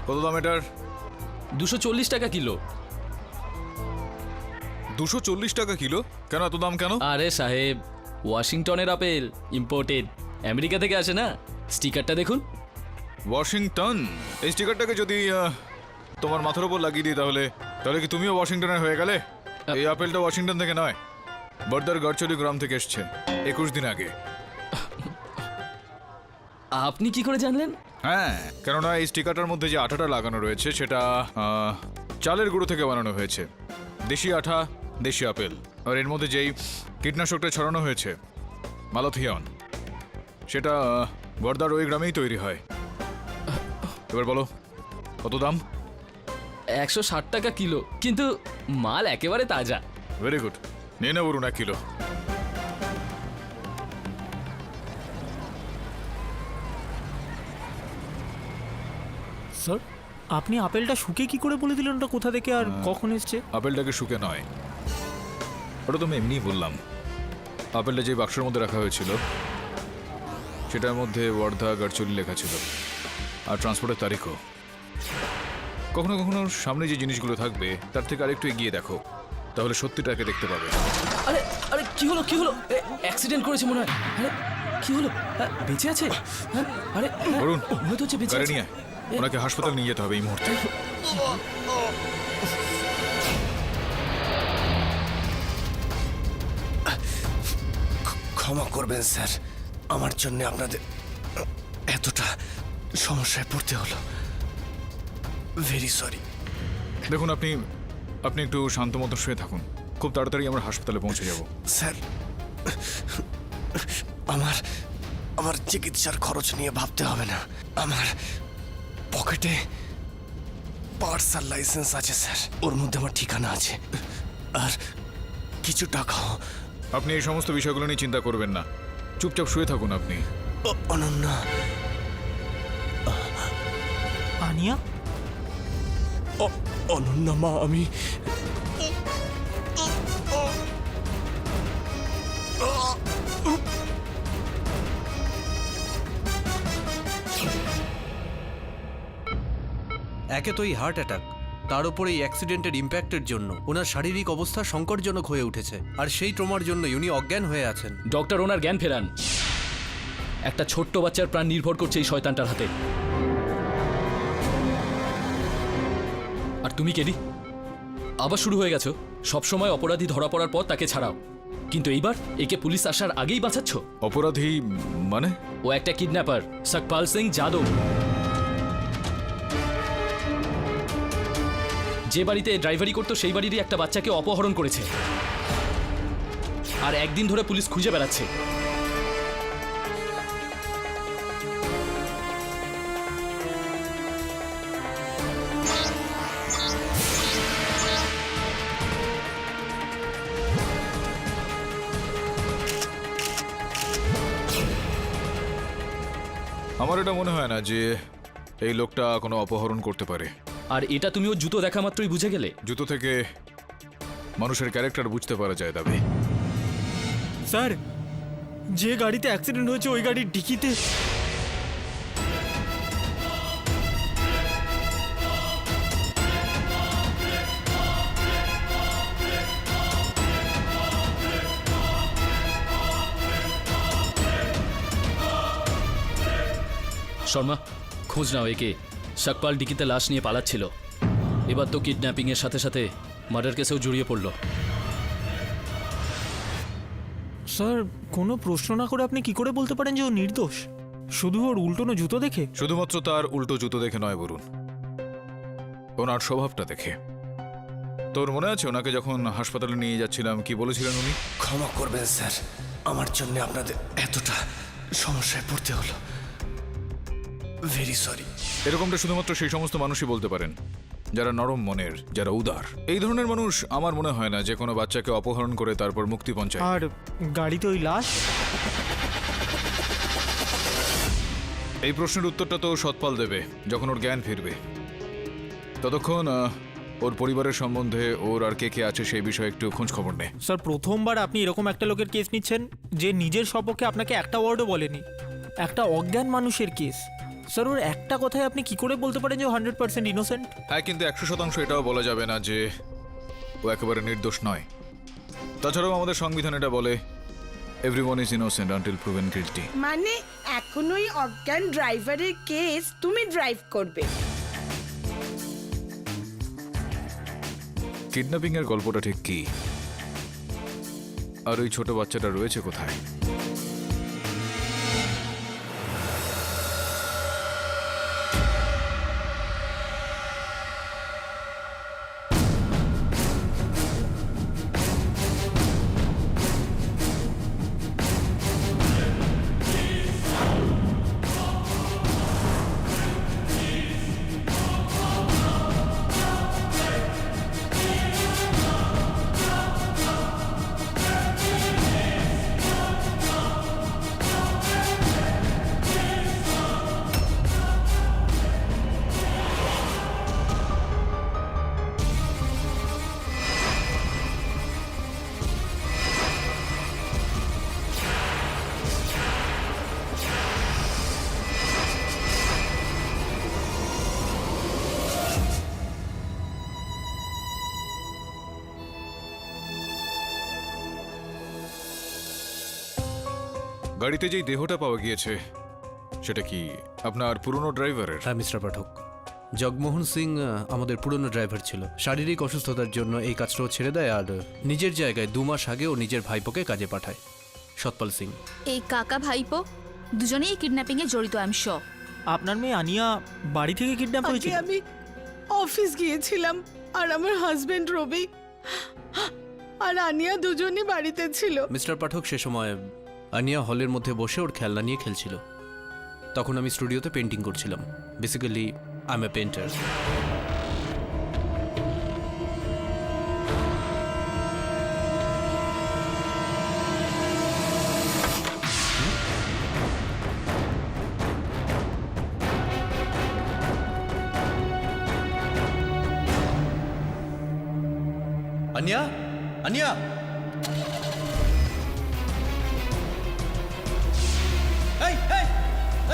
কত দাম এটার? 240 টাকা কিলো। 240 টাকা কিলো? কেন এত দাম কেন? আরে সাহেব, ওয়াশিংটনের আপেল, ইম্পোর্টেড, আমেরিকা থেকে আসে না। স্টিকারটা দেখুন। ওয়াশিংটন? এই স্টিকারটাকে যদি তোমার মাথার উপর লাগিয়ে দিই তাহলে তাহলে কি তুমিও ওয়াশিংটনের হয়ে গেলে? এই আপেলটা ওয়াশিংটন থেকে নয়, বর্দার গড়চলি গ্রাম থেকে এসছে 21 দিন আগে। আপনি কি করে জানলেন? হ্যাঁ, কেননা এই স্টিকারটার মধ্যে যে আঠাটা লাগানো রয়েছে সেটা চালের গুঁড়ো থেকে বানানো হয়েছে। দেশি আঠা, দেশি আপেল। আর এর মধ্যে যেই কীটনাশকটা ছড়ানো হয়েছে মালাথিয়ন, সেটা বর্দার ওই গ্রামেই তৈরি হয়। এবার বলো কত দাম? 160 টাকা কিলো, কিন্তু মাল একেবারে তাজা। ভেরি গুড, নিয়ে নেব বলুন 1 কিলো। স্যার, আপনি আপেলটা শুকে কি করে বলে দিলেন ওটা কোথা থেকে আর কখন এসছে? আপেলটাকে শুকে নয়, ওটা তো আমি এমনিই বললাম। আপেলটা যে বাক্সের মধ্যে রাখা হয়েছিল সেটার মধ্যে ওয়ার্ধা গড়চলি লেখা ছিল, আর ট্রান্সপোর্টের তারিখও। কখনো কখনো সামনে যে জিনিসগুলো থাকবে তার থেকে আরেকটু এগিয়ে দেখো, তাহলে সত্যিটাকে দেখতে পাবে। আরে আরে, কি হলো কি হলো? অ্যাক্সিডেন্ট করেছে মনে হয়। আরে কি হলো? বেঁচে আছে? হ্যাঁ, আরে বলুন, হয়তো হচ্ছে বেঁচে গাড়ি আছে। নিয়ে ওনাকে হাসপাতাল নিয়ে যেতে হবে এই মুহূর্তে। ক্ষমা করবেন স্যার, আমার জন্য আপনাদের এতটা সমস্যায় পড়তে হলো। Very sorry. দেখুন, আপনি আপনি একটু শান্ত মতো শুয়ে থাকুন, খুব তাড়াতাড়ি আমরা হাসপাতালে পৌঁছে যাব। স্যার, আমার আমার চিকিৎসার খরচ নিয়ে ভাবতে হবে না। আমার পকেটে পার্সাল লাইসেন্স আছে স্যার, ওর মধ্যে আমার ঠিকানা আছে, আর কিছু টাকাও। আপনি এই সমস্ত বিষয়গুলো নিয়ে চিন্তা করবেন না, চুপচাপ শুয়ে থাকুন আপনি। অনন্যা, আনিয়া? অনন্যা মা, আমি একে তো এই হার্ট অ্যাটাক, তার উপর এই অ্যাক্সিডেন্টের ইম্প্যাক্টের জন্য ওনার শারীরিক অবস্থা সংকটজনক হয়ে উঠেছে, আর সেই ট্রমার জন্য উনি অজ্ঞান হয়ে আছেন। ডক্টর, ওনার জ্ঞান ফেরান। একটা ছোট্ট বাচ্চার প্রাণ নির্ভর করছে এই শয়তানটার হাতে। আর তুমি কেডি, আবার শুরু হয়ে গেছো। সবসময় অপরাধী ধরা পড়ার পর তাকে ছাড়াও, কিন্তু এইবার একে পুলিশ আসার আগেই বাঁচাচ্ছ। অপরাধী মানে? ও একটা কিডন্যাপার, সকপাল সিং যাদব। যে বাড়িতে ড্রাইভারি করতো সেই বাড়িরই একটা বাচ্চাকে অপহরণ করেছে, আর একদিন ধরে পুলিশ খুঁজে বেড়াচ্ছে। আমার এটা মনে হয় না যে এই লোকটা কোনো অপহরণ করতে পারে। আর এটা তুমিও জুতো দেখা মাত্রই বুঝে গেলে? জুতো থেকে মানুষের ক্যারেক্টার বুঝতে পারা যায় দাবি। স্যার, যে গাড়িতে অ্যাক্সিডেন্ট হয়েছে ওই গাড়ির ডিকিতে শর্মা, খোঁজ নাও একে। সকপাল ডিকিতে লাশ নিয়ে পালাচ্ছিল, এবার তো কিডন্যাপিং এর সাথে সাথে মার্ডার কেসেও জড়িয়ে পড়লো। স্যার, কোনো প্রশ্ন না করে আপনি কি করে বলতে পারেন যে ও নির্দোষ? শুধু ওর উল্টোনো জুতো দেখে? শুধুমাত্র তার উল্টো জুতো দেখে নয় বলুন, ওনার স্বভাবটা দেখে। তোর মনে আছে ওনাকে যখন হাসপাতালে নিয়ে যাচ্ছিলাম কি বলেছিলেন উনি? ক্ষমা করবেন স্যার, আমার জন্য আপনাদের এতটা সমস্যায় পড়তে হলো। Very sorry. এরকমটা শুধুমাত্র সেই সমস্ত মানুষই বলতে পারেন যারা নরম মনের, যারা উদার। এই ধরনের মানুষ আমার মনে হয় না যে কোনো বাচ্চাকে অপহরণ করে তারপর মুক্তি পঞ্চায়। আর গাড়িতে ওই লাশ? এই প্রশ্নের উত্তরটা তো সৎপাল দেবে যখন ওর জ্ঞান ফিরবে। ততক্ষণ ওর পরিবারের সম্বন্ধে, ওর আর কে কে আছে সেই বিষয়ে একটু খোঁজ খবর নে। স্যার, প্রথমবার আপনি এরকম একটা লোকের কেস নিচ্ছেন যে নিজের সপক্ষে আপনাকে একটা ওয়ার্ডও বলেনি। একটা অজ্ঞান মানুষের কেস, স্যার ওর একটা কথায় আপনি কি করে বলতে পারেন যে ও 100% ইনোসেন্ট? হ্যাঁ, কিন্তু 100% এটাও বলা যাবে না যে ও একেবারে নির্দোষ নয়। তাছাড়াও আমাদের সংবিধান এটা বলে everyone is innocent until proven guilty. মানে এখন ওই অজ্ঞান ড্রাইভারের কেস তুমি ড্রাইভ করবে? কিডন্যাপিং এর গল্পটা ঠিক কি, আর ওই ছোট বাচ্চাটা রয়েছে কোথায়? গাড়িতে যেই দেহটা পাওয়া গিয়েছে সেটা কি আপনার পুরনো ড্রাইভারের? হ্যাঁ মিস্টার পাঠক, জগমোহন সিং আমাদের পুরনো ড্রাইভার ছিল। শারীরিক অসুস্থতার জন্য এই কাজটাও ছেড়ে দেয় আর নিজের জায়গায় 2 মাস আগে ও নিজের ভাইপোকে কাজে পাঠায়, সতপাল সিং। এই কাকা ভাইপো দুজনেই কিডন্যাপিং এ জড়িত, আই এম শিওর। আপনার মেয়ে আনিয়া বাড়ি থেকে কিডন্যাপ আগে হয়েছিল? আমি অফিস গিয়েছিলাম আর আমার হাজবেন্ড রবি আর আনিয়া দুজনই বাড়িতে ছিল। মিস্টার পাঠক, সে সময় আনিয়া হলের মধ্যে বসে ওর খেলনা নিয়ে খেলছিল। তখন আমি স্টুডিওতে পেন্টিং করছিলাম। Basically I M A painter. আনিয়া, আনিয়া, এই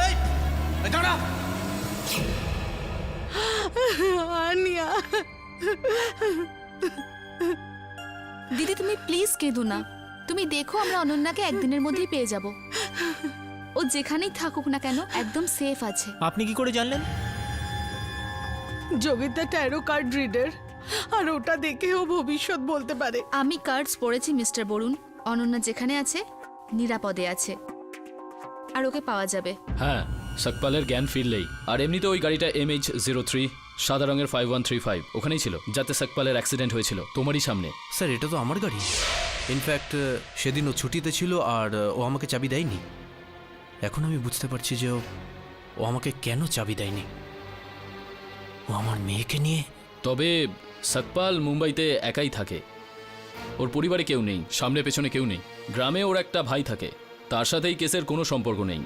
এই এই দাঁড়া। আনিয়া, দিদি তুমি প্লিজ কেঁদো না। তুমি দেখো আমরা অনন্যাকে একদিনের মধ্যেই পেয়ে যাব। ও যেখানেই থাকুক না কেন একদম সেফ আছে। আপনি কি করে জানলেন? যোগিতা ট্যারো কার্ড রিডার আর ওটা দেখে ও ভবিষ্যৎ বলতে পারে। আমি কার্ডস পড়েছি মিস্টার বরুণ। অনন্যা যেখানে আছে নিরাপদে আছে, আর ওকে পাওয়া যাবে। হ্যাঁ, সকপালের জ্ঞান ফিরলেই। আর এমনিতে ওই গাড়িটা MH03 সাদা রঙের 5135 ওখানেই ছিল, যাতে সকপালের অ্যাক্সিডেন্ট হয়েছিল তোমারই সামনে। স্যার, এটা তো আমার গাড়ি। ইনফ্যাক্ট সেদিন ও ছুটিতে ছিল আর ও আমাকে চাবি দেয়নি। এখন আমি বুঝতে পারছি যে ও আমাকে কেন চাবি দেয়নি। ও আমার মেয়েকে নিয়ে। তবে সকপাল মুম্বাইতে একাই থাকে, ওর পরিবারে কেউ নেই, সামনে পেছনে কেউ নেই। গ্রামে ওর একটা ভাই থাকে, তার সাথেই কেসের কোনো সম্পর্ক নেই।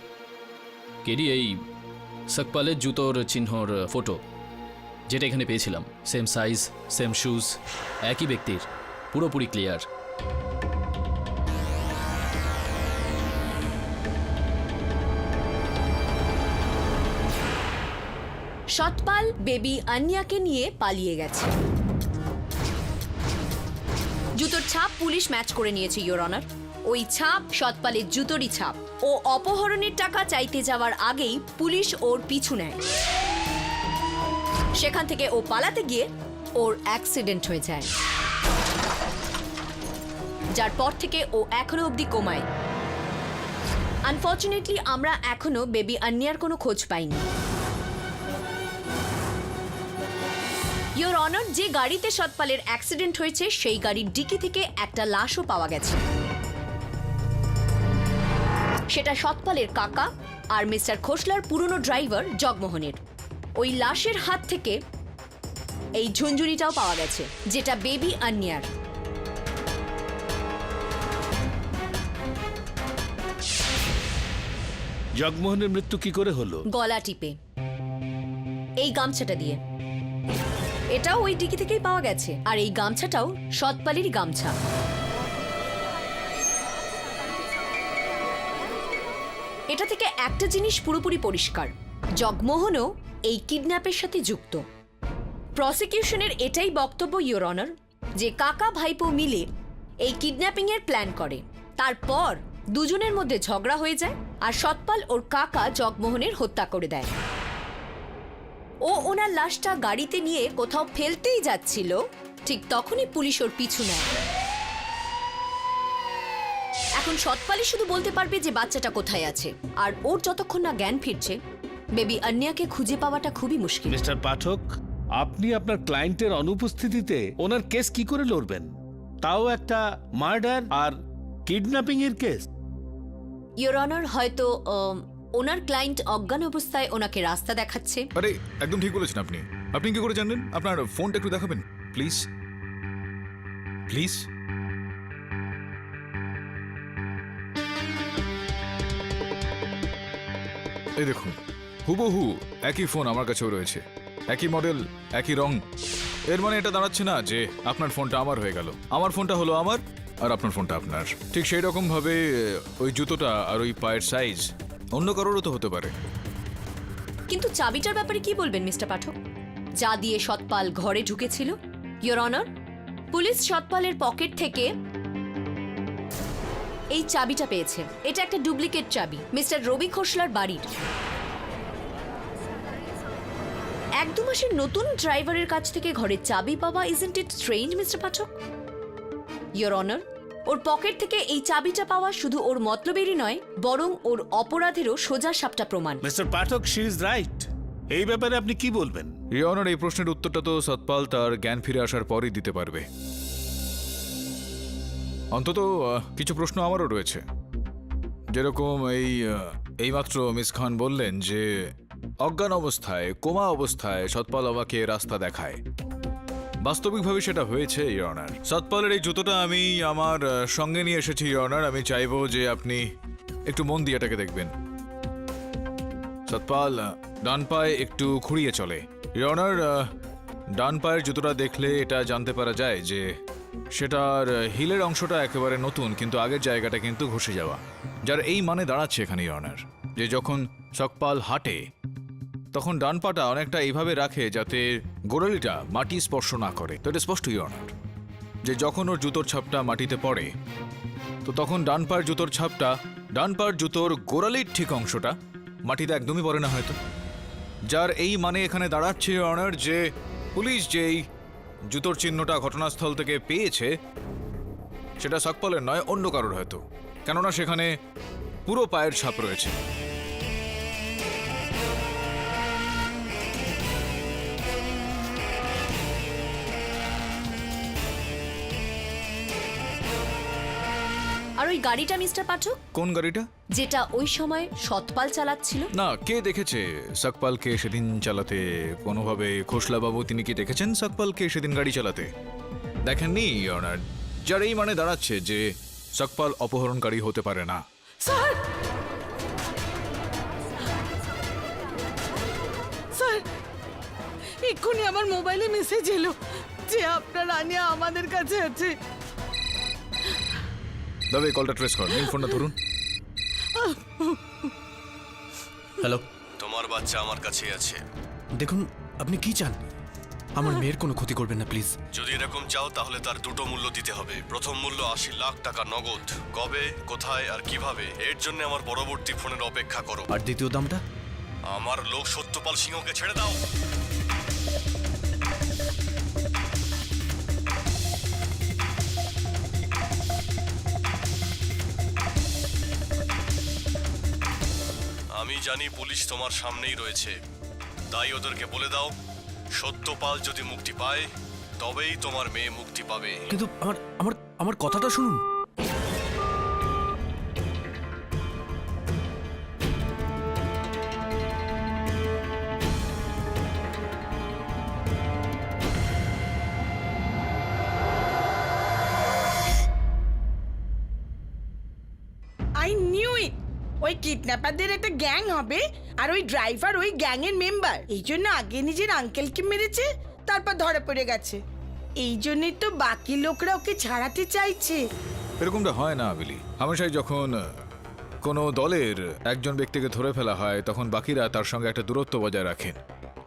কেডি, এই সকপালের জুতোর চিহ্নর ফটো যেটা এখানে পেয়েছিলাম, সেম সাইজ, সেম শুজ, একই ব্যক্তির, পুরোপুরি ক্লিয়ার। সতপাল বেবি আন্যাকে নিয়ে পালিয়ে গেছে। জুতোর ছাপ পুলিশ ম্যাচ করে নিয়েছে ইওর অনার। ওই ছাপ সতপালের জুতোরই ছাপ। ও অপহরণের টাকা চাইতে যাওয়ার আগেই পুলিশ ওর পিছু নেয়। সেখান থেকে ও পালাতে গিয়ে ওর অ্যাক্সিডেন্ট হয়ে যায়, যার পর থেকে ও এখনো অবধি কোমায়। আনফর্চুনেটলি আমরা এখনো বেবি আন্যার কোনো খোঁজ পাইনি। ইওর অনার, যে গাড়িতে সতপালের অ্যাক্সিডেন্ট হয়েছে সেই গাড়ির ডিকি থেকে একটা লাশও পাওয়া গেছে। সেটা সতপালের কাকা আর মিস্টার খোসলার পুরনো ড্রাইভার জগমোহনের। ওই লাশের হাত থেকে এই ঝুনঝুনিটাও পাওয়া গেছে, যেটা বেবি আন্যার। জগমোহনের মৃত্যু কি করে হলো? গলা টিপে, এই গামছাটা দিয়ে। এটাও ওই ডিকি থেকেই পাওয়া গেছে, আর এই গামছাটাও সতপালেরই গামছা। এটা থেকে একটা জিনিস পুরোপুরি পরিষ্কার, জগমোহনও এই কিডন্যাপের সাথে যুক্ত। প্রসিকিউশনের এটাই বক্তব্য ইওর অনার, যে কাকা ভাইপো মিলে এই কিডন্যাপিং এর প্ল্যান করে। তারপর দুজনের মধ্যে ঝগড়া হয়ে যায় আর সতপাল ওর কাকা জগমোহনের হত্যা করে দেয়। ও ওনার লাশটা গাড়িতে নিয়ে কোথাও ফেলতেই যাচ্ছিল, ঠিক তখনই পুলিশ ওর পিছু নেয়। এখন সতপালই শুধু বলতে পারবে যে বাচ্চাটা কোথায় আছে, আর ওর যতক্ষণ না জ্ঞান ফিরছে বেবি অন্যাকে খুঁজে পাওয়াটা খুবই মুশকিল। মিস্টার পাঠক, আপনি আপনার ক্লায়েন্টের অনুপস্থিতিতে ওনার কেস কি করে লড়বেন? তাও একটা মার্ডার আর কিডন্যাপিং এর কেস। ইওর অনার, হয়তো ওনার ক্লায়েন্ট অজ্ঞান অবস্থায় ওনাকে রাস্তা দেখাচ্ছে। আরে একদম ঠিক বলেছেন আপনি। আপনি কি করে জানলেন? আপনার ফোনটা একটু দেখাবেন প্লিজ, প্লিজ। এই দেখুন, হুবহু একই ফোন আমার কাছেও রয়েছে, একই মডেল, একই রং। এর মানে এটা দাঁড়াচ্ছে না যে আপনার ফোনটা আমার হয়ে গেল। আমার ফোনটা হলো আমার আর আপনার ফোনটা আপনার। ঠিক সেই রকম ভাবে ওই জুতোটা আর ওই পায়ের সাইজ অন্য কারোরও তো হতে পারে। কিন্তু চাবিটার ব্যাপারে কি বলবেন মিস্টার পাঠক, যা দিয়ে সতপাল ঘরে ঢুকেছিল? ইওর অনার, পুলিশ সতপালের পকেট থেকে এই চাবিটা পেয়েছে। এটা একটা ডুপ্লিকেট চাবি, মিস্টার রবি খোসলার বাড়ির। 1-2 মাসের নতুন ড্রাইভারের কাছ থেকে ঘরের চাবি পাওয়া, isn't it strange mister Pathak? Your honour, or pocket থেকে এই চাবিটা পাওয়া শুধু ওর মতলবেরই নয়, বরং ওর অপরাধেরও সোজা সাপটা প্রমাণ। Mister Pathak, she is right. এই ব্যাপারে আপনি কি বলবেন? ইয়নার, এই প্রশ্নের উত্তরটা তো সতপাল তার জ্ঞান ফিরে আসার পরই দিতে পারবে। অন্তত কিছু প্রশ্ন আমারও রয়েছে। যেরকম এইমাত্র মিস খান বললেন যে অজ্ঞান অবস্থায়, কোমা অবস্থায় সতপাল আমাকে রাস্তা দেখায়। বাস্তবিকভাবে সেটা হয়েছে ইয়নার। সতপালের এই জুতোটা আমি আমার সঙ্গে নিয়ে এসেছি ইয়নার। আমি চাইবো যে আপনি একটু মন দিয়ে এটাকে দেখবেন। সতপাল ডান পায়ে একটু খুঁড়িয়ে চলে। ইয়নার, ডান পায়ের জুতোটা দেখলে এটা জানতে পারা যায় যে সেটার হিলের অংশটা একেবারে নতুন, কিন্তু আগের জায়গাটা কিন্তু ঘষে যাওয়া। যার এই মানে দাঁড়াচ্ছে এখানে ইয়নার যে যখন সতপাল হাঁটে তখন ডান পাটা অনেকটা এইভাবে রাখে যাতে গোড়ালিটা মাটি স্পর্শ না করে। তো এটা স্পষ্ট ইয়নার যে যখন ওর জুতোর ছাপটা মাটিতে পড়ে তো তখন ডান পায়ের জুতোর ছাপটা, ডান পায়ের জুতোর গোড়ালির ঠিক অংশটা মাটিতে একদমই পড়ে না হয়তো। যার এই মানে এখানে দাঁড়াচ্ছে অনার যে পুলিশ যেই জুতোর চিহ্নটা ঘটনাস্থল থেকে পেয়েছে সেটা সতপালের নয়, অন্য কারোর হয়তো, কেননা সেখানে পুরো পায়ের ছাপ রয়েছে। আর ওই গাড়িটা মিস্টার পাঠক, কোন গাড়িটা? যেটা ওই সময় সতপাল চালাচ্ছিল? না, কে দেখেছে সকপালকে সেদিন চালাতে? কোনোভাবে খোসলাবাবু তিনি কি দেখেছেন সকপালকে সেদিন গাড়ি চালাতে? দেখেননি অনার। যার এই মানে দাঁড়াচ্ছে যে সকপাল অপহরণকারী হতে পারে না। স্যার, স্যার, এক্ষুনি আমার মোবাইলে মেসেজ এলো যে আপনার আনিয়া আমাদের কাছে আছে। দাদা, কলটা ট্রেস কর, মেন ফোনটা ধরুন। হ্যালো, তোমার বাচ্চা আমার কাছেই আছে। দেখুন আপনি কি চান? আমার মেয়ের কোনো ক্ষতি করবেন না প্লিজ। যদি এরকম চাও তাহলে তার দুটো মূল্য দিতে হবে। প্রথম মূল্য 80 লাখ টাকা নগদ। কবে, কোথায় আর কিভাবে, এর জন্য আমার পরবর্তী ফোনের অপেক্ষা করো। আর দ্বিতীয় দামটা? আমার লোক সত্যপাল সিংহকে ছেড়ে দাও। আমি জানি পুলিশ তোমার সামনেই রয়েছে, তাই ওদেরকে বলে দাও সত্যপাল যদি মুক্তি পায় তবেই তোমার মেয়ে মুক্তি পাবে। কিন্তু আমার আমার আমার কথাটা শুনুন। I knew it. ওই কিডন্যাপারদের একটা গ্যাং হবে আর ওই ড্রাইভার ওই গ্যাংয়ের মেম্বার। এই জন্য আগে নিজের আঙ্কেলকে মেরেছে, তারপর ধরা পড়ে গেছে। এই জন্যই তো বাকি লোকরা ওকে ছাড়াতে চাইছে। এরকমটা হয় না বিলি। হামেশাই যখন কোনো দলের একজন ব্যক্তিকে ধরে ফেলা হয় তখন বাকিরা তার সঙ্গে একটা দূরত্ব বজায় রাখেন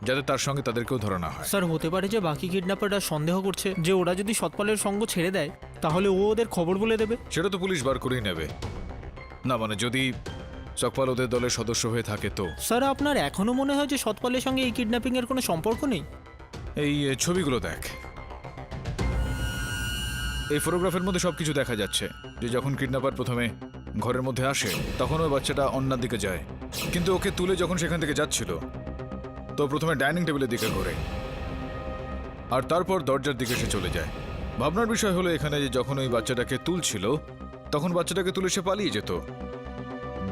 যাতে তার সঙ্গে তাদেরকেও ধরা না হয়। স্যার হতে পারে যে বাকি কিডন্যাপাররা সন্দেহ করছে যে ওরা যদি সৎপালের সঙ্গ ছেড়ে দেয় তাহলে ও ওদের খবর বলে দেবে। সেটা তো পুলিশ বার করেই নেবে। না মানে যদি সকপাল ওদের দলের সদস্য হয়ে থাকে তো। স্যার আপনার এখনো মনে হয় যে সৎপালের সঙ্গে এই কিডন্যাপিং এর কোনো সম্পর্ক নেই? এই ছবিগুলো দেখ, এই ফটোগ্রাফের মধ্যে সবকিছু দেখা যাচ্ছে যে যখন কিডন্যাপার প্রথমে ঘরের মধ্যে আসে তখন ওই বাচ্চাটা অন্যার দিকে যায়, কিন্তু ওকে তুলে যখন সেখান থেকে যাচ্ছিল তো প্রথমে ডাইনিং টেবিলের দিকে ঘোরে আর তারপর দরজার দিকে সে চলে যায়। ভাবনার বিষয় হলো এখানে যে যখন ওই বাচ্চাটাকে তুলছিল তখন বাচ্চাটাকে তুলে সে পালিয়ে যেত,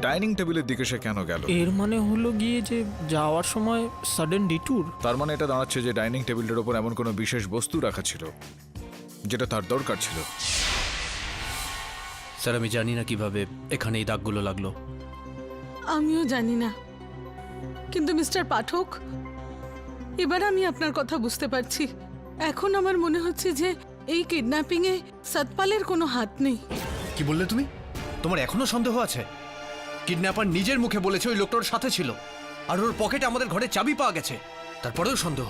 ডাইনিং টেবিলের দিকে সে কেন গেল? এর মানে হলো গিয়ে যে যাওয়ার সময় সাডেন ডিট্যুর। তার মানে এটা দাঁড়াচ্ছে যে ডাইনিং টেবিলের ওপর এমন কোনো বিশেষ বস্তু রাখা ছিল যেটা তার দরকার ছিল। স্যার আমি জানি না কিভাবে এখানে এই দাগগুলো লাগলো। আমিও জানি না, কিন্তু মিস্টার পাঠক, এবার আমি আপনার কথা বুঝতে পারছি। এখন আমার মনে হচ্ছে যে এই কিডন্যাপিং এ সতপালের কোনো হাত নেই। কি বললে তুমি? তোমার এখনো সন্দেহ আছে? কিডন্যাপার নিজের মুখে বলেছে ওই লোকটার সাথে ছিল, আর ওর পকেটে আমাদের ঘরে চাবি পাওয়া গেছে, তারপরেও সন্দেহ?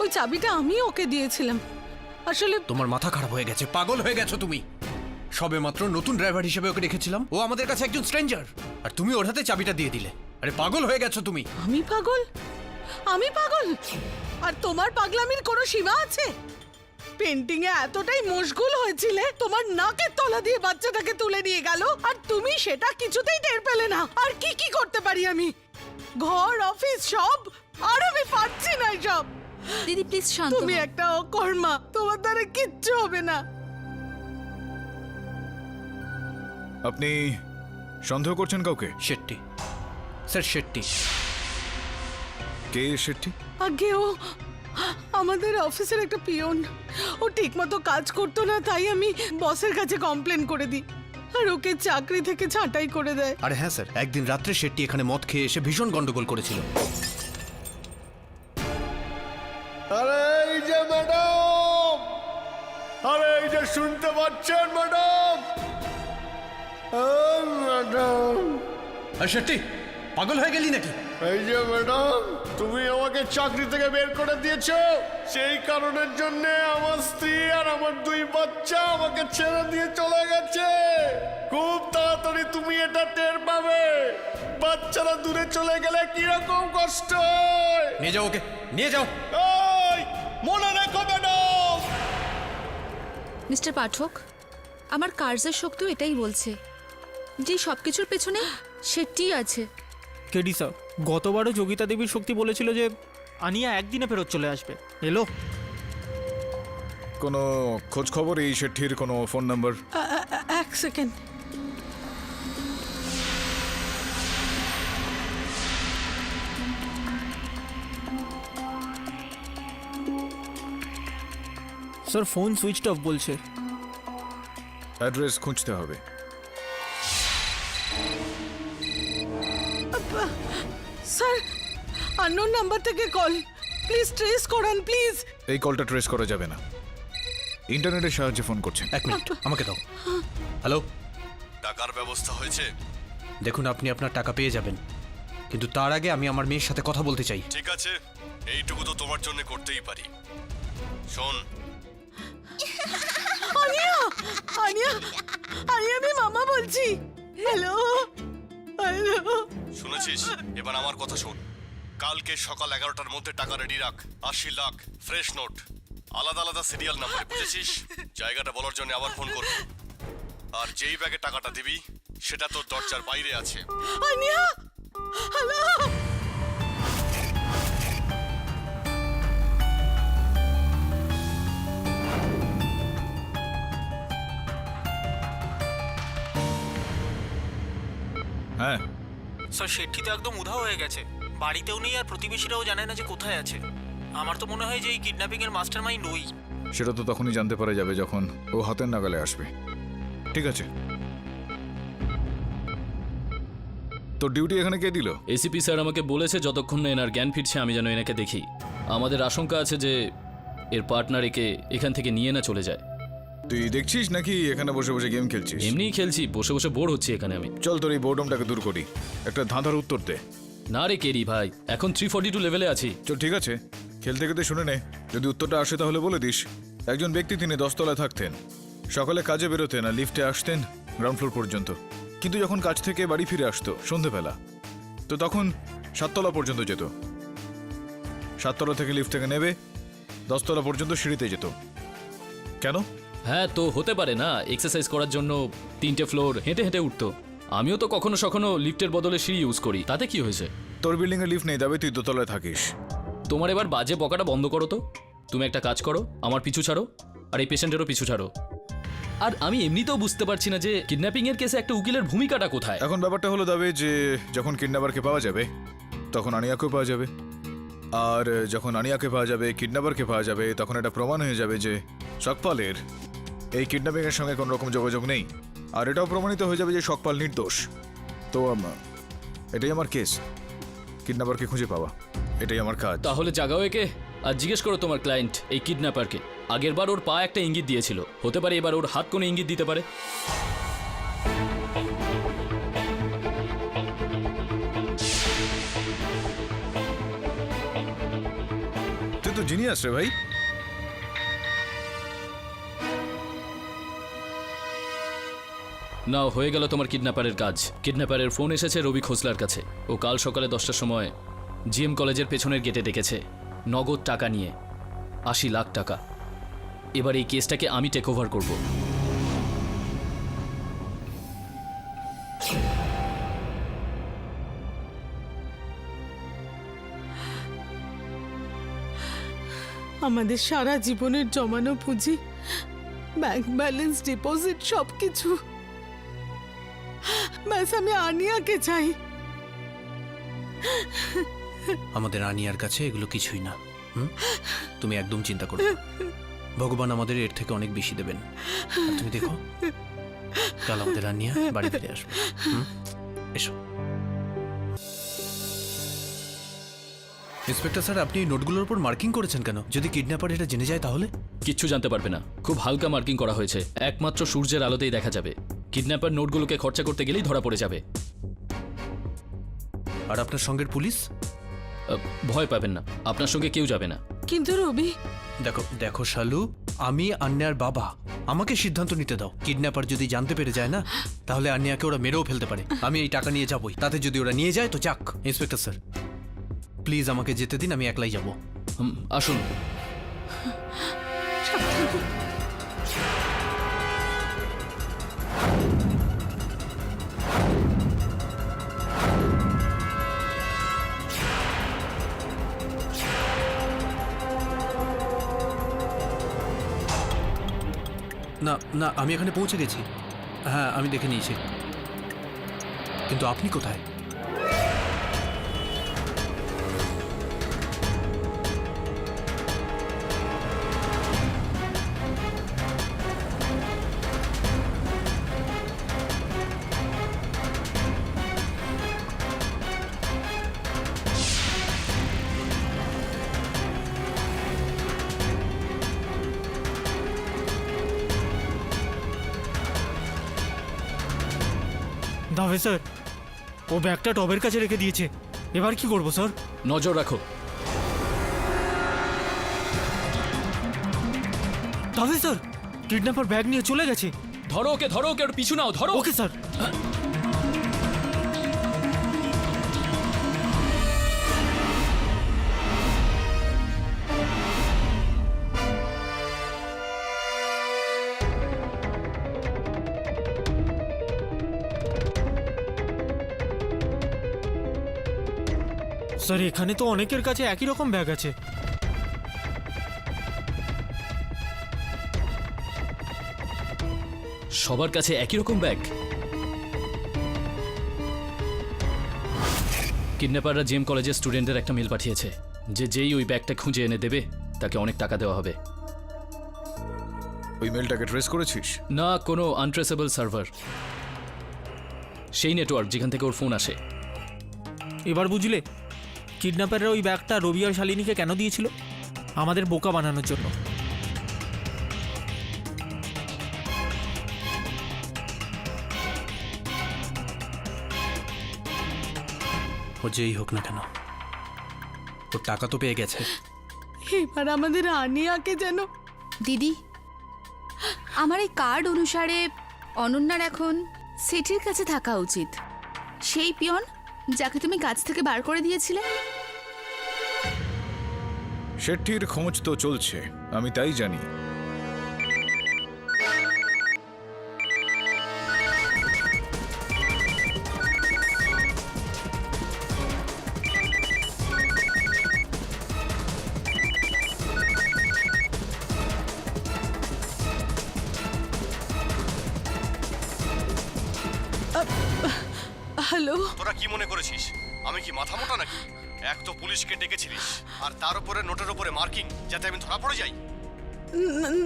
ওই চাবিটা আমি ওকে দিয়েছিলাম। আসলে তোমার মাথা খারাপ হয়ে গেছে, পাগল হয়ে গেছো তুমি। সবে মাত্র নতুন ড্রাইভার হিসেবে ওকে রেখেছিলাম, ও আমাদের কাছে একজন স্ট্রেঞ্জার, আর তুমি ওর হাতে চাবিটা দিয়ে দিলে। আরে পাগল হয়ে গেছো তুমি। আমি পাগল? আমি পাগল? আর তোমার পাগলামির কোনো সীমা আছে? পেন্টিং এ এতটাই মশগুল হয়েছিলে, তোমার নাকের তলা দিয়ে বাচ্চাটাকে তুলে নিয়ে গেল, আর তুমি সেটা কিছুতেই টের পেলে না। আর কি কি করতে পারি আমি? ঘর অফিস সব, আর আমি পারছি না সব। দিদি প্লিজ শান্ত তুমি হও। একটা অকর্মা, তোমার দ্বারা কিচ্ছু হবে না। আপনি সন্দেহ করছেন কাউকে? শেট্টি স্যার, শেট্টি। কে শেট্টি? আগে ও আমাদের অফিসের একটা পিয়ন। ও ঠিকমতো কাজ করতো না, তাই আমি বসের কাছে কমপ্লেন করে দিই, আর ওকে চাকরি থেকে ছাঁটাই করে দেয়। আরে হ্যাঁ স্যার, একদিন রাত্রে শেট্টি এখানে মদ খেয়ে এসে ভীষণ গন্ডগোল করেছিল। আরে এই যে ম্যাডাম, আরে এই যে শুনতে পাচ্ছেন ম্যাডাম? ম্যাডাম, আর শেট্টি পাগল হয়ে গেলি নাকি? এই যে ম্যাডাম, তুমি আমাকে চাকরি থেকে বের করে দিয়েছো, সেই কারণের জন্য আমার স্ত্রী আর আমার 2 বাচ্চা আমাকে ছেড়ে দিয়ে চলে গেছে। খুব তাড়াতাড়ি তুমি এটা টের পাবে। বাচ্চারা দূরে চলে গেলে কিরকম কষ্ট হয়। নিয়ে যাও ওকে, নিয়ে যাও। এই, মনে রেখো ম্যাডাম। মিস্টার পাঠক, আমার কার্যের শক্তিও এটাই বলছে যে সবকিছুর পেছনে সেটি আছে। কেডি স্যার, গতবারও যোগিতা দেবীর শক্তি বলেছিল যে আনিয়া একদিনে ফেরত চলে আসবে, এলো? কোনো খোঁজ খবর এই শেট্টির কোনো ফোন নাম্বার? এক second. Sir phone switched off বলছে। অ্যাড্রেস খুঁজতে হবে। স্যার, আননোন নাম্বার থেকে কল, প্লিজ ট্রেস করান প্লিজ। এই কলটা ট্রেস করা যাবে না, ইন্টারনেটের সাহায্যে ফোন করছেন। এক মিনিট আমাকে দাও। হ্যালো, টাকার ব্যবস্থা হয়েছে? দেখুন আপনি আপনার টাকা পেয়ে যাবেন, কিন্তু তার আগে আমি আমার মেয়ের সাথে কথা বলতে চাই। ঠিক আছে, এইটুকু তো তোমার জন্য করতেই পারি। শোন, আনিয়া, আনিয়া, আনিয়া, আমি মামা বলছি। Hello, hello. শুনেছিস? এবার আমার কথা শোন। কালকে সকাল 11টার মধ্যে টাকা রেডি রাখ। 80 লাখ ফ্রেশ নোট, আলাদা আলাদা সিরিয়াল নাম্বার, বুঝেছিস? জায়গাটা বলার জন্য আবার ফোন করবি, আর যেই ব্যাগে টাকাটা দিবি সেটা তোর দরজার বাইরে আছে। আনিয়া, হ্যালো। হ্যাঁ, স্যার শেট্টি তো একদম উধাও হয়ে গেছে, বাড়িতেও নেই আর প্রতিবেশীরাও জানে না যে কোথায় আছে। আমার তো মনে হয় যে এই কিডন্যাপিং এর মাস্টার মাইন্ড ওই। সেটা তো তখনই জানতে পারা যাবে যখন ও হাতের নাগালে আসবে। ঠিক আছে, তো ডিউটি এখানে কে দিল? এসিপি স্যার আমাকে বলেছে যতক্ষণ না এনার জ্ঞান ফিরছে আমি যেন এনাকে দেখি। আমাদের আশঙ্কা আছে যে এর পার্টনার একে এখান থেকে নিয়ে না চলে যায়। তুই দেখছিস নাকি এখানে বসে বসে গেম খেলছিস? এমনিই খেলছি, বসে বসে বোর হচ্ছি এখানে আমি। চল তোর এই বোর্ডমটাকে দূর করি, একটা ধাঁধার উত্তর দে। না রে কেরি ভাই, এখন 342 লেভেলে আছি। চল ঠিক আছে, খেলতে খেলতে শুনে নে, যদি উত্তরটা আসে তাহলে বলে দিস। একজন ব্যক্তি, তিনি 10 তলায় থাকতেন, সকালে কাজে বেরোতেন আর লিফটে আসতেন গ্রাউন্ড ফ্লোর পর্যন্ত, কিন্তু যখন কাজ থেকে বাড়ি ফিরে আসতো সন্ধেবেলা, তো তখন 7 তলা পর্যন্ত যেত। 7 তলা থেকে লিফট থেকে নেবে 10 তলা পর্যন্ত সিঁড়িতে যেত। কেন? হ্যাঁ, তো হতে পারে না, এক্সারসাইজ করার জন্য 3টে ফ্লোর হেঁটে হেঁটে উঠতো। আমিও তো কখনো সখনো লিফটের বদলে সিঁড়ি ইউজ করি, তাতে কি হয়েছে? তোর বিল্ডিং এ লিফট নেই, দাবে তুই দোতলায় থাকিস। তোমার এবার বাজে বকাটা বন্ধ করো তো। তুমি একটা কাজ করো, আমার পিছু ছাড়ো, আর এই পেশেন্টেরও পিছু ছাড়ো। আর আমি এমনিতেও বুঝতে পারছি না যে কিডন্যাপিং এর কেসে একটা উকিলের ভূমিকাটা কোথায়। এখন ব্যাপারটা হলো দাবে যে যখন কিডন্যাপারকে পাওয়া যাবে তখন আনিয়াকেও পাওয়া যাবে, আর যখন আনিয়াকে পাওয়া যাবে, কিডন্যাপারকে পাওয়া যাবে, তখন এটা প্রমাণ হয়ে যাবে যে শকপালের এই কিডন্যাপিং এর সঙ্গে কোনো রকম যোগাযোগ নেই, আর এটাও প্রমাণিত হয়ে যাবে যে শকপাল নির্দোষ। তো এটাই আমার কেস, কিডন্যাপারকে খুঁজে পাওয়া, এটাই আমার কাজ। তাহলে জাগাও একে আর জিজ্ঞেস করো তোমার ক্লায়েন্ট এই কিডন্যাপারকে। আগেরবার ওর পা একটা ইঙ্গিত দিয়েছিল, হতে পারে এবার ওর হাত কোনো ইঙ্গিত দিতে পারে। তুই তো জিনিয়াস রে ভাই। নাও, হয়ে গেল তোমার কিডন্যাপারের কাজ। কিডন্যাপারের ফোন এসেছে রবি খোসলার কাছে। ও কাল সকালে 10টার সময় জিএম কলেজের পেছনের গেটে ডেকেছে নগদ টাকা নিয়ে, 80 লাখ টাকা। এবার এই কেসটাকে আমি টেক ওভার করব। আমাদের সারা জীবনের জমানো পুঁজি, ব্যাংক ব্যালেন্স, ডিপোজিট সবকিছু, ব্যাস আমি আনিয়াকে চাই। আমাদের আনিয়ার কাছে এগুলো কিছুই না। তুমি একদম চিন্তা করো না। ভগবান আমাদের এর থেকে অনেক বেশি দেবেন। আর তুমি দেখো, কাল আমাদের আনিয়া বাড়ি ফিরে আসবে। এসো। ইন্সপেক্টর স্যার, আপনি এই নোটগুলোর উপর মার্কিং করেছেন কেন? যদি কিডন্যাপার এটা জেনে যায় তাহলে? কিচ্ছু জানতে পারবে না, খুব হালকা মার্কিং করা হয়েছে। একমাত্র সূর্যের আলোতেই দেখা যাবে। কিডন্যাপার নোটগুলোকে খরচা করতে গেলেই ধরা পড়ে যাবে। আর আপনার সঙ্গের পুলিশ? ভয় পাবেন না, আপনার সঙ্গে কেউ যাবে না। কিন্তু রবি, দেখো দেখো শালু, আমি আন্যার বাবা, আমাকে সিদ্ধান্ত নিতে দাও। কিডন্যাপার যদি জানতে পেরে যায় না, তাহলে আন্যাকে ওরা মেরেও ফেলতে পারে। আমি এই টাকা নিয়ে যাবই, তাতে যদি ওরা নিয়ে যায় তো যাক। ইন্সপেক্টর স্যার, প্লিজ আমাকে যেতে দিন, আমি একলাই যাব। আসুন। না না, আমি এখানে পৌঁছে গেছি। হ্যাঁ, আমি দেখে নিয়েছি। কিন্তু আপনি কোথায়? দাবে স্যার, ও ব্যাগটা টবের কাছে রেখে দিয়েছে। এবার কি করবো স্যার? নজর রাখো। দাবে স্যার, কিডন্যাপার ব্যাগ নিয়ে চলে গেছে। ধরো ওকে, ধরো ওকে, ওর পিছু নাও, ধরো। Okay sir. স্যার, এখানে তো অনেকের কাছে একই রকম ব্যাগ আছে। সবার কাছে একই রকম ব্যাগ? কিডন্যাপাররা জিএম কলেজের স্টুডেন্টদের একটা মেল পাঠিয়েছে যে যেই ওই ব্যাগটা খুঁজে এনে দেবে তাকে অনেক টাকা দেওয়া হবে। ওই মেলটাকে ট্রেস করেছিস? না, কোনো আনট্রেসেবল সার্ভার, সেই নেটওয়ার্ক যেখান থেকে ওর ফোন আসে। এবার বুঝলে কিডন্যাপাররা ওই ব্যাগটা রবি আর শালিনীকে কেন দিয়েছিল? আমাদের বোকা বানানোর জন্য। ও যেই হোক না কেন, ওর টাকা তো পেয়ে গেছে। এবার আমাদের আনিয়াকে যেন দিদি, আমার এই কার্ড অনুসারে অনন্যার এখন সেটির কাছে থাকা উচিত। সেই পিয়ন যাকে তুমি কাজ থেকে বার করে দিয়েছিলে। শেট্টির খোঁজ তো চলছে, আমি তাই জানি। হ্যালো, তোরা কি মনে করেছিস আমি কি মাথা মোটা নাকি? এক তো পুলিশকে ডেকেছিলিস, আর তার উপরে নোটের উপরে মার্কিং যাতে আমি ধরা পড়ে যাই।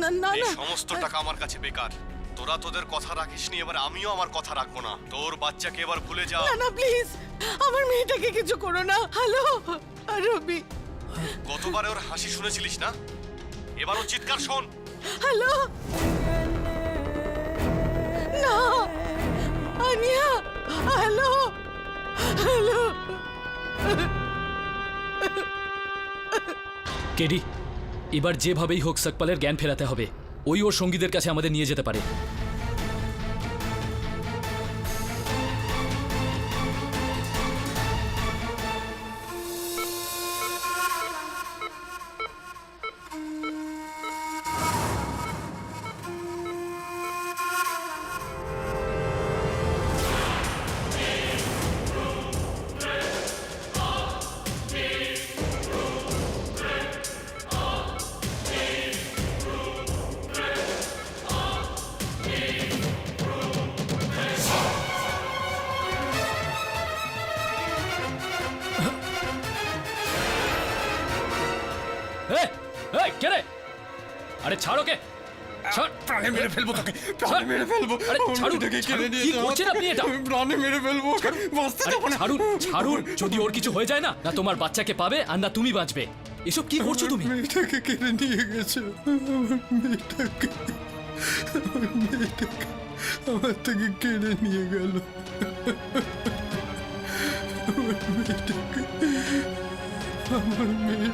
না না এই না সমস্ত টাকা আমার কাছে বেকার। তোরা তোদের কথা রাখিসনি, এবার আমিও আমার কথা রাখবো না। তোর বাচ্চাকে এবার ভুলে যা। না প্লিজ, আমার মেয়েটাকে কিছু করো না। হ্যালো রবি। গতবারে ওর হাসি শুনেছিলিস না, এবারও চিৎকার শোন। হ্যালো, না আনিয়া, হ্যালো হ্যালো। কেডি, এবার যেভাবেই হোক সকপালের জ্ঞান ফেরাতে হবে। ওই ওর সঙ্গীদের কাছে আমাদের নিয়ে যেতে পারে। কে রে? আরে ছাড়ো কে, প্রাণে মেরে ফেলবো তোকে, প্রাণে মেরে ফেলবো। আরে ছাড়ুন, কি করছেন আপনি এটা? প্রাণে মেরে ফেলবো, বাঁচতে আরে দেবো না। ছাড়ুন ছাড়ুন, যদি ওর কিছু হয়ে যায় না, না তোমার বাচ্চাকে পাবে আর না তুমি বাঁচবে। এসব কি করছো তুমি? মেয়েটাকে কেড়ে নিয়ে গেছে, আমার মেয়েটাকে আমার থেকে কেড়ে নিয়ে গেল। আমার মেয়েটাকে, আমার মেয়ে।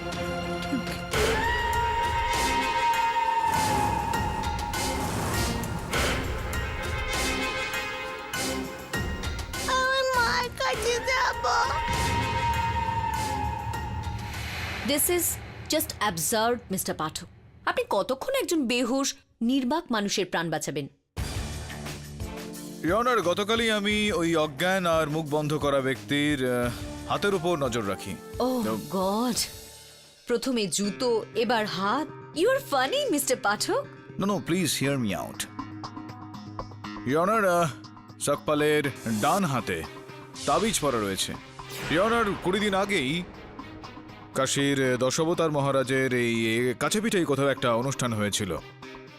আমি মায়ের কাছে যাব। This is just absurd mister Pathak. আপনি কতক্ষণ একজন বেহুশ নির্বাক মানুষের প্রাণ বাঁচাবেন? ইয়নার, গতকালই আমি ওই অজ্ঞান আর মুখ বন্ধ করা ব্যক্তির হাতের উপর নজর রাখি। ও গড, প্রথমে জুতো, এবার হাত। You are funny mister Pathak. No please hear me out. ইয়নার, সকপালের ডান হাতে তাবিজ পরা রয়েছে। ইয়নার, 20 দিন আগেই কাশীর দশাবতার মহারাজের এই কাছে পিঠেই কোথাও একটা অনুষ্ঠান হয়েছিল।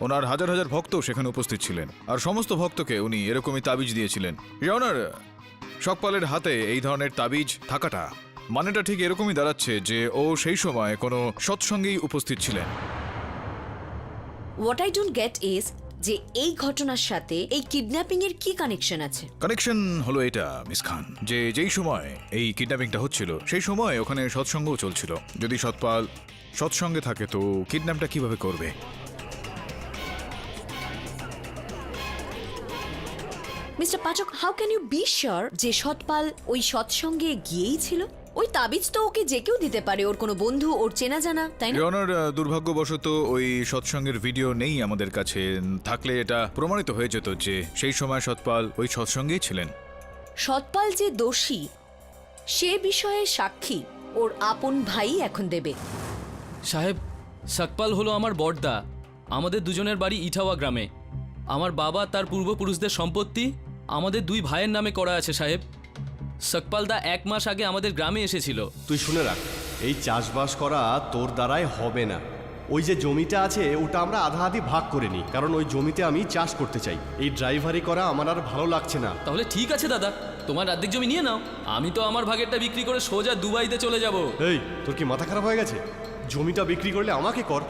ওনার হাজার হাজার ভক্ত সেখানে উপস্থিত ছিলেন, আর সমস্ত ভক্তকে উনি এরকমই তাবিজ দিয়েছিলেন। ইয়নার, সকপালের হাতে এই ধরনের তাবিজ থাকাটা মানেটা ঠিক এরকমই দাঁড়াচ্ছে যে ও সেই সময় কোনো সৎসঙ্গেই উপস্থিত ছিলেন। What I don't get is যে এই ঘটনার সাথে এই কিডন্যাপিং এর কি কানেকশন আছে? কানেকশন হলো এটা মিস খান, যে যেই সময় এই কিডন্যাপিংটা হচ্ছিল সেই সময় ওখানে সৎসঙ্গও চলছিল। যদি সৎপাল সৎসঙ্গে থাকে তো কিডন্যাপটা কিভাবে করবে? Mister Pathak, how can you be sure যে সৎপাল ওই সৎসঙ্গে গিয়েই ছিল? ওই তাবিজ তো ওকে যে কেউ দিতে পারে, ওর কোনো বন্ধু, ওর চেনা জানা, তাই না? ইয়নার, দুর্ভাগ্যবশত ওই সৎসঙ্গের ভিডিও নেই আমাদের কাছে। থাকলে এটা প্রমাণিত হয়ে যেত যে সেই সময় সৎপাল ওই সৎসঙ্গেই ছিলেন। সৎপাল যে দোষী সে বিষয়ে সাক্ষী ওর আপন ভাই এখন দেবে। সাহেব, সকপাল হলো আমার বড়দা। আমাদের দুজনের বাড়ি ইটাওয়া গ্রামে। আমার বাবা তার পূর্বপুরুষদের সম্পত্তি আমাদের দুই ভাইয়ের নামে করা আছে সাহেব। সকপাল দা 1 মাস আগে আমাদের গ্রামে এসেছিল। তুই শুনে রাখ, এই চাষবাস করা তোর দ্বারাই হবে না। ওই যে জমিটা আছে ওটা আমরা আধা আধি ভাগ করে নিই, কারণ ওই জমিতে আমি চাষ করতে চাই। এই ড্রাইভারি করা আমার আর ভালো লাগছে না। তাহলে ঠিক আছে দাদা, তোমার অর্ধেক জমি নিয়ে নাও। আমি তো আমার ভাগেরটা বিক্রি করে সোজা দুবাইতে চলে যাব। এই, তোর কি মাথা খারাপ হয়ে গেছে? জমিটা বিক্রি করলে আমাকে কর।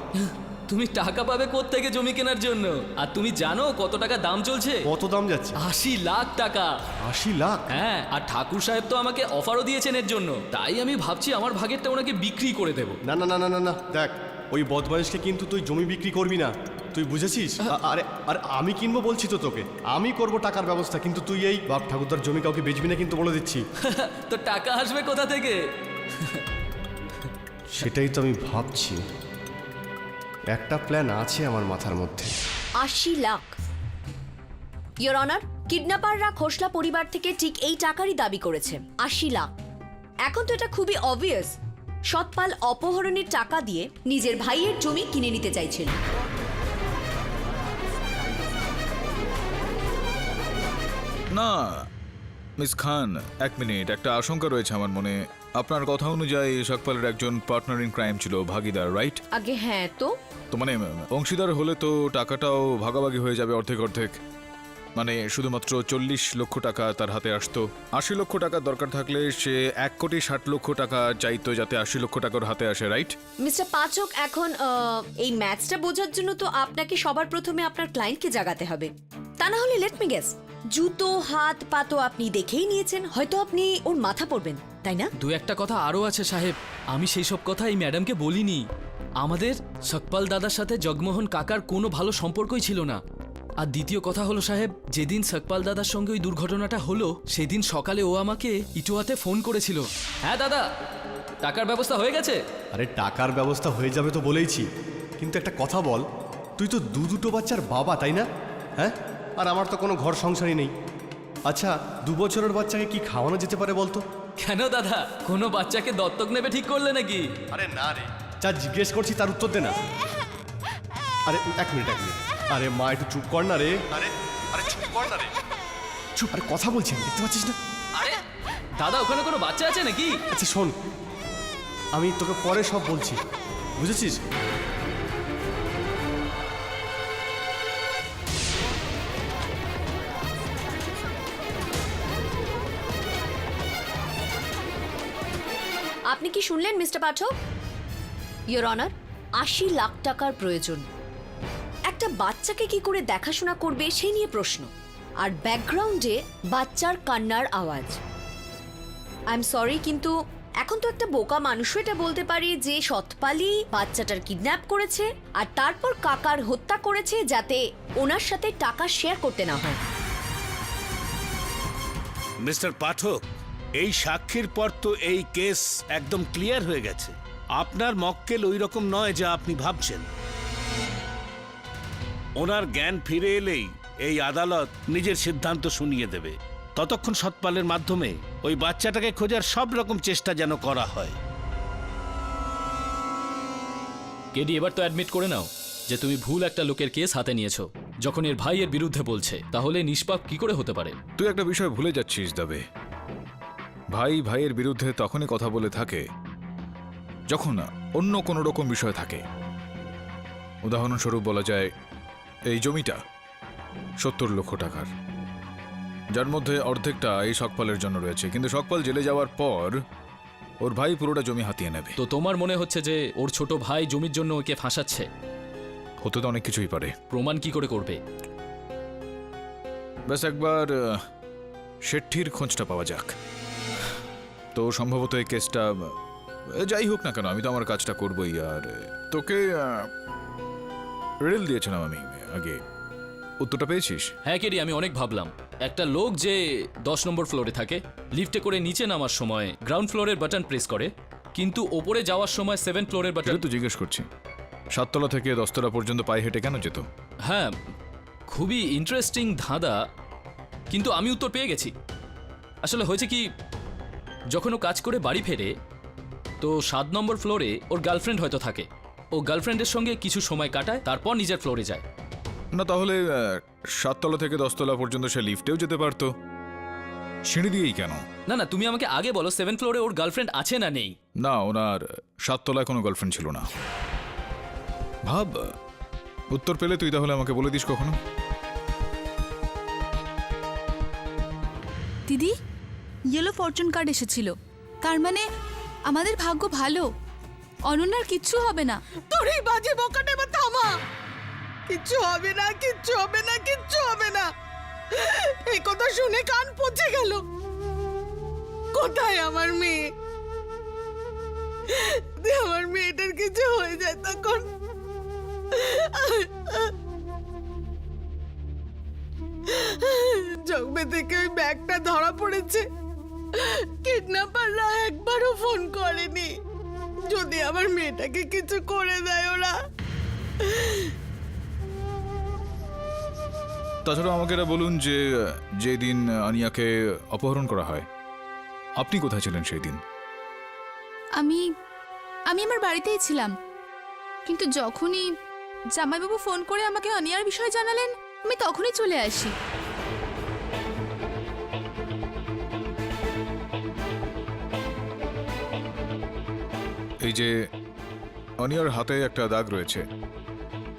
তুমি টাকা পাবে কোত্থেকে জমি কেনার জন্য? আর তুমি জানো কত টাকা দাম চলছে? কত দাম যাচ্ছে? 80 লাখ টাকা। 80 লাখ? হ্যাঁ, আর ঠাকুর সাহেব তো আমাকে অফারও দিয়েছেন এর জন্য। তাই আমি ভাবছি আমার ভাগেরটা ওনাকে বিক্রি করে দেব। না না না না না না, দেখ ওই বদমাইশকে কিন্তু তুই জমি বিক্রি করবি না, তুই বুঝেছিস? আরে আরে আমি কিনবো বলছি তো তোকে, আমি করব টাকার ব্যবস্থা, কিন্তু তুই এই বাপ ঠাকুরদার জমি কাউকে বেচবি না কিন্তু, বলে দিচ্ছি। তো টাকা আসবে কোথা থেকে? সেটাই তো আমি ভাবছি, একটা প্ল্যান আছে আমার মাথার মধ্যে। 80 লাখ? ইয়োর অনার, কিডন্যাপাররা খোসলা পরিবার থেকে ঠিক এই টাকারই দাবি করেছে, 80 লাখ। এখন তো এটা খুবই অবভিয়াস, সৎপাল অপহরণের টাকা দিয়ে নিজের ভাইয়ের জমি কিনে নিতে চাইছিল। না মিস খান, এক মিনিট, একটা আশঙ্কা রয়েছে আমার মনে। আপনার কথা অনুযায়ী সকপালের একজন পার্টনার ইন ক্রাইম ছিল, ভাগিদার, রাইট? আগে হ্যাঁ, তো মানে অংশীদার হলে তো টাকাটাও ভাগাভাগি হয়ে যাবে অর্ধেক অর্ধেক। মানে শুধুমাত্র 40 লক্ষ টাকা তার হাতে আসতো। 80 লক্ষ টাকার দরকার থাকলে সে 1,60,00,000 টাকা চাইতো যাতে 80 লক্ষ টাকার হাতে আসে, রাইট? মিস্টার পাচক, এখন এই ম্যাচটা বোঝার জন্য তো আপনাকে সবার প্রথমে আপনার ক্লায়েন্টকে জাগাতে হবে। তা না হলে লেট মি গেস, জুতো হাত পা তো আপনি দেখেই নিয়েছেন, হয়তো আপনি ওর মাথা পড়বেন, তাই না? দু একটা কথা আরও আছে সাহেব, আমি সেই সব কথা এই ম্যাডামকে বলিনি। আমাদের সকপাল দাদার সাথে জগমোহন কাকার কোনো ভালো সম্পর্কই ছিল না। আর দ্বিতীয় কথা হলো সাহেব, যেদিন সকপাল দাদার সঙ্গে ওই দুর্ঘটনাটা হলো সেদিন সকালে ও আমাকে ইটোয়াতে ফোন করেছিল। হ্যাঁ দাদা, টাকার ব্যবস্থা হয়ে গেছে। আরে টাকার ব্যবস্থা হয়ে যাবে তো বলেইছি, কিন্তু একটা কথা বল, তুই তো দুটো বাচ্চার বাবা, তাই না? হ্যাঁ, আর আমার তো কোনো ঘর সংসারই নেই। আচ্ছা, 2 বছরের বাচ্চাকে কি খাওয়ানো যেতে পারে বলতো? কেন দাদা, কোনো বাচ্চাকে দত্তক নেবে ঠিক করলে নাকি? আরে না রে, যা জিজ্ঞেস করছি তার উত্তর দে না। আরে এক মিনিট। আরে মা, একটু চুপ কর না রে। আরে আরে চুপ কর না রে, চুপ। আরে কথা বলছি, দেখতে পাচ্ছিস না? আরে দাদা, ওখানে কোনো বাচ্চা আছে নাকি? আচ্ছা শোন, আমি তোকে পরে সব বলছি, বুঝেছিস? আপনি কি শুনলেন mister Pathak? Your honour, 80 lakh টাকার প্রয়োজন। একটা বাচ্চাকে কি করে দেখাশোনা করবে সেই নিয়ে প্রশ্ন, আর ব্যাকগ্রাউন্ডে বাচ্চার কান্নার আওয়াজ। আই এম সরি, কিন্তু এখন তো একটা বোকা মানুষও এটা বলতে পারে যে সৎপালি বাচ্চাটার কিডন্যাপ করেছে আর তারপর কাকার হত্যা করেছে যাতে ওনার সাথে টাকা শেয়ার করতে না হয়। মিস্টার পাঠক, এই সাক্ষীর পর তো এই কেস একদম ক্লিয়ার হয়ে গেছে। আপনার মক্কেল ওই রকম নয় যা আপনি ভাবছেন। ওনার জ্ঞান ফিরে এলেই এই আদালত নিজের সিদ্ধান্ত শুনিয়ে দেবে। ততক্ষণ সৎপালের মাধ্যমে ওই বাচ্চাটাকে খোঁজার সব রকম চেষ্টা যেন করা হয়। কেডি, এবার তো অ্যাডমিট করে নাও যে তুমি ভুল একটা লোকের কেস হাতে নিয়েছো। যখন এর ভাই এর বিরুদ্ধে বলছে, তাহলে নিষ্পাপ কি করে হতে পারে? তুই একটা বিষয় ভুলে যাচ্ছিস দাবে। ভাই ভাইয়ের বিরুদ্ধে তখনই কথা বলে থাকে যখন অন্য কোনো রকম বিষয় থাকে। উদাহরণস্বরূপ বলা যায় এই জমিটা 70 লক্ষ টাকার, যার মধ্যে অর্ধেকটা এই সকপালের জন্য রয়েছে, কিন্তু সকপাল জেলে যাওয়ার পর ওর ভাই পুরোটা জমি হাতিয়ে নেবে। তো তোমার মনে হচ্ছে যে ওর ছোট ভাই জমির জন্য ওকে ফাঁসাচ্ছে? হতে তো অনেক কিছুই পারে। প্রমাণ কি করে করবে? ব্যাস একবার শেট্টির খোঁজটা পাওয়া যাক। তো সম্ভবত এই কেসটা যাই হোক না কেন, আমি তো আমার কাজটা করবই। আর তোকে রিডল দিয়েছিলাম আমি আগে, উত্তরটা পেয়েছিস? হ্যাঁ কেডি, আমি অনেক ভাবলাম। একটা লোক যে 10 নম্বর ফ্লোরে থাকে, লিফটে করে নিচে নামার সময় গ্রাউন্ড ফ্লোরের বাটন প্রেস করে, কিন্তু ওপরে যাওয়ার সময় 7 ফ্লোরের বাটন। তো জিজ্ঞেস করছি, 7 তলা থেকে 10 তলা পর্যন্ত পায়ে হেঁটে কেন যেত? হ্যাঁ, খুবই ইন্টারেস্টিং ধাঁধা, কিন্তু আমি উত্তর পেয়ে গেছি। আসলে হয়েছে কি, যখন ও কাজ করে বাড়ি ফেরে তো 7 নম্বর ফ্লোরে ওর গার্লফ্রেন্ড হয়তো থাকে। ও গার্লফ্রেন্ডের সঙ্গে কিছু সময় কাটায়, তারপর নিজের ফ্লোরে যায়। না, তাহলে 7 তলা থেকে 10 তলা পর্যন্ত সে লিফটেও যেতে পারতো, সিঁড়ি দিয়েই কেন? না না, তুমি আমাকে আগে বলো 7 ফ্লোরে ওর গার্লফ্রেন্ড আছে না নেই? না, ওনার 7 তলায় কোনো গার্লফ্রেন্ড ছিল না। ভাব, উত্তর পেলে তুই তাহলে আমাকে বলে দিস কখনো। দিদি, ইয়েলো ফরচুন কার্ড এসেছিল, তার মানে আমাদের ভাগ্য ভালো। অনন্যার কিচ্ছু হবে না। তোর এই বাজে বকাটা এবার থামা। কিচ্ছু হবে না, কিচ্ছু হবে না, কিচ্ছু হবে না। এই কথা শুনে কান পচে গেল। কোথায় আমার মেয়ে? যদি আমার মেয়েটার কিছু হয়ে যায় তখন জগবে থেকে ওই ব্যাগটা ধরা পড়েছে। কিডন্যাপাররা একবারও ফোন করেনি। যদি আমার মেয়েটাকে কিছু করে দেয় ওরা। তাছাড়া আমাকে এটা বলুন যে যেদিন আনিয়াকে অপহরণ করা হয় আপনি কোথায় ছিলেন সেই দিন? আমি আমি আমার বাড়িতেই ছিলাম, কিন্তু যখনই জামাইবাবু ফোন করে আমাকে অনিয়ার বিষয় জানালেন আমি তখনই চলে আসি। এই যে অনিয়ার হাতে একটা দাগ রয়েছে,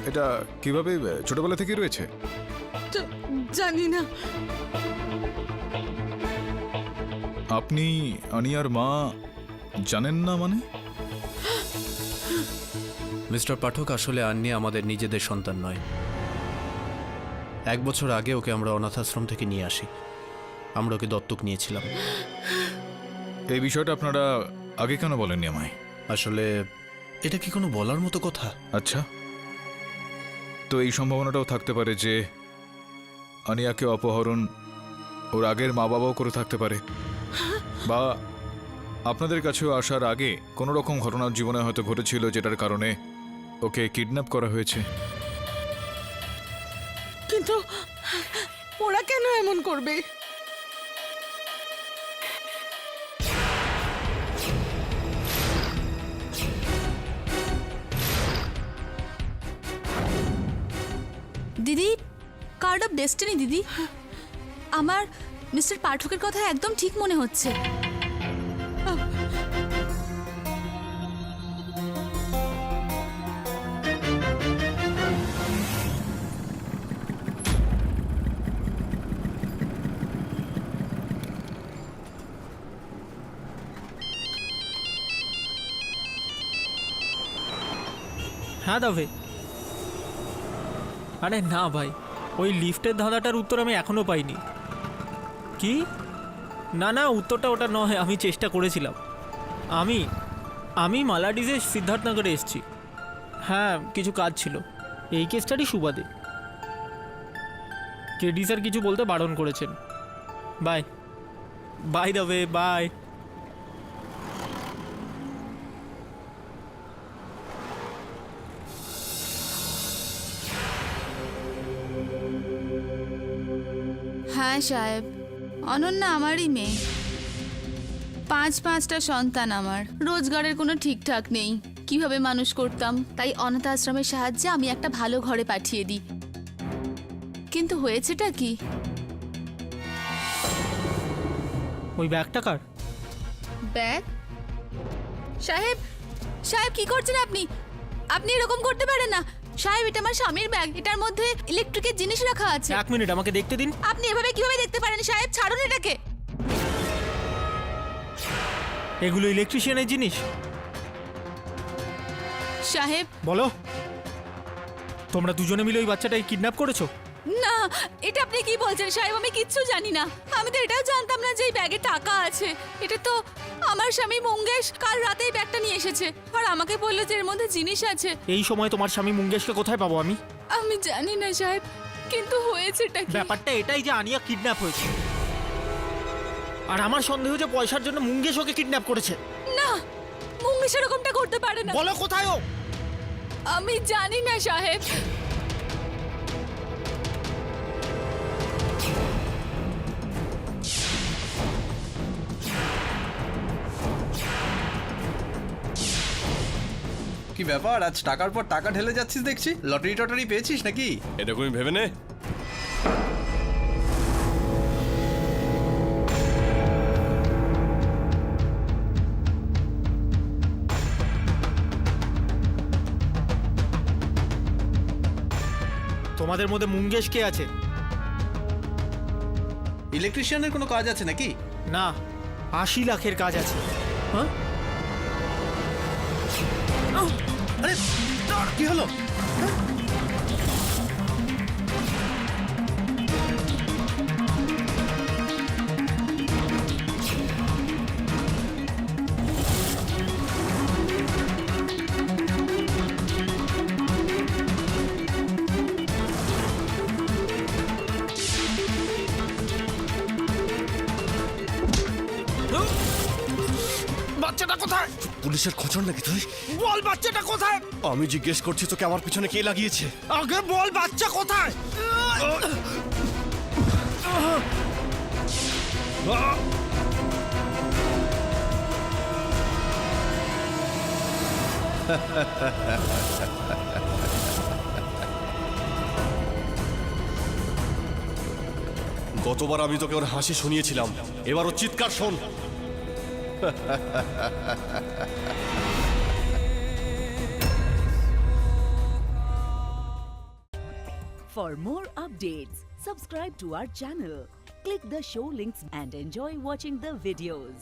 এটা কিভাবে ছোটবেলা থেকেই রয়েছে? জানি না। আপনি অনিয়ার মা জানেন না মানে? মিস্টার পাঠক, আসলে আন্নি আমাদের নিজেদের সন্তান নয়। 1 বছর আগে ওকে আমরা অনাথাশ্রম থেকে নিয়ে আসি। আমরা ওকে দত্তক নিয়েছিলাম। এই বিষয়টা আপনারা আগে কেন বলেননি আমায়? আসলে এটা কি কোনো বলার মতো কথা? আচ্ছা, তো এই সম্ভাবনাটাও থাকতে পারে যে আনিয়াকে অপহরণ ওর আগের মা বাবাও করে থাকতে পারে, বা আপনাদের কাছেও আসার আগে কোনো রকম ঘটনা জীবনে হয়তো ঘটেছিল যেটার কারণে ওকে কিডন্যাপ করা হয়েছে। কিন্তু ওরা কেন এমন করবে? দিদি, কার্ড অফ ডেস্টিনি দিদি। আমার মিস্টার পাঠকের কথা একদম ঠিক মনে হচ্ছে। হ্যাঁ দাবে। আরে না ভাই, ওই লিফটের ধাঁধাটার উত্তর আমি এখনো পাইনি। কি? না না, উত্তরটা ওটা নয়, আমি চেষ্টা করেছিলাম। আমি মালাডিজে সিদ্ধার্থনগরে এসেছি। হ্যাঁ, কিছু কাজ ছিল এই কেসটারই সুবাদে। কেডি স্যার কিছু বলতে বারণ করেছেন। বাই বাই দাবে, বাই। হ্যাঁ সাহেব, অনন্যা আমারই মেয়ে। 5-5টা সন্তান আমার। রোজগারের কোনো ঠিকঠাক নেই, কিভাবে মানুষ করতাম। তাই অনাথ আশ্রমের সাহায্যে আমি একটা ভালো ঘরে পাঠিয়ে দিই। কিন্তু হয়েছেটা কি? ওই ব্যাগটা কার? ব্যাগ? সাহেব, সাহেব কি করছেন আপনি? আপনি এরকম করতে পারেন না সাহেব। এটা আমার স্বামীর ব্যাগ, এটার মধ্যে ইলেকট্রিকের জিনিস রাখা আছে। 1 মিনিট আমাকে দেখতে দিন। আপনি এভাবে কিভাবে দেখতে পারেন সাহেব? ছাড়ুন এটাকে। এগুলো ইলেকট্রিশিয়ানের জিনিস? সাহেব, বলো, তোমরা দুজনে মিলে ওই বাচ্চাটাকে কিডন্যাপ করেছো? না, এটা আপনি কি বলছেন সাহেব? আমি কিচ্ছু জানি না। আমি তো এটাও জানতাম না যে এই ব্যাগে টাকা আছে। এটা তো আমার স্বামী মঙ্গেশ কাল রাতে এই ব্যাগটা নিয়ে এসেছে, আর আমাকে বললো যে এর মধ্যে জিনিস আছে। এই সময় তোমার স্বামী মুঙ্গেশকে কোথায় পাবো আমি? আমি জানি না সাহেব, কিন্তু হয়েছেটা কি? ব্যাপারটা এটাই যে আনিয়া কিডন্যাপ হয়েছে, আর আমার সন্দেহ যে পয়সার জন্য মুঙ্গেশ ওকে কিডন্যাপ করেছে। না, মঙ্গেশ এরকমটা করতে পারে না। বলো কোথায় ও? আমি জানি না সাহেব। কি ব্যাপার, আজ টাকার পর টাকা ঢেলে যাচ্ছিস দেখছি। লটারি টটারি পেয়েছিস নাকি? এরকমই ভেবে নে। তোমাদের মধ্যে মুঙ্গেশ কে আছে? ইলেকট্রিশিয়ানের কোনো কাজ আছে নাকি? না, 80 লাখের কাজ আছে। হ্যাঁ, আরে কি হলো? বাচ্চাটা কোথায়? পুলিশের খোঁজর নাকি তুই? বল বাচ্চাটা কোথায়? আমি জিজ্ঞেস করছি তোকে আমার পিছনে কে লাগিয়েছে? আগে বল বাচ্চা কোথায়? গতবার আমি তোকে ওর হাসি শুনিয়েছিলাম, এবার ওর চিৎকার শোন। For more updates, subscribe to our channel, click the show links and enjoy watching the videos.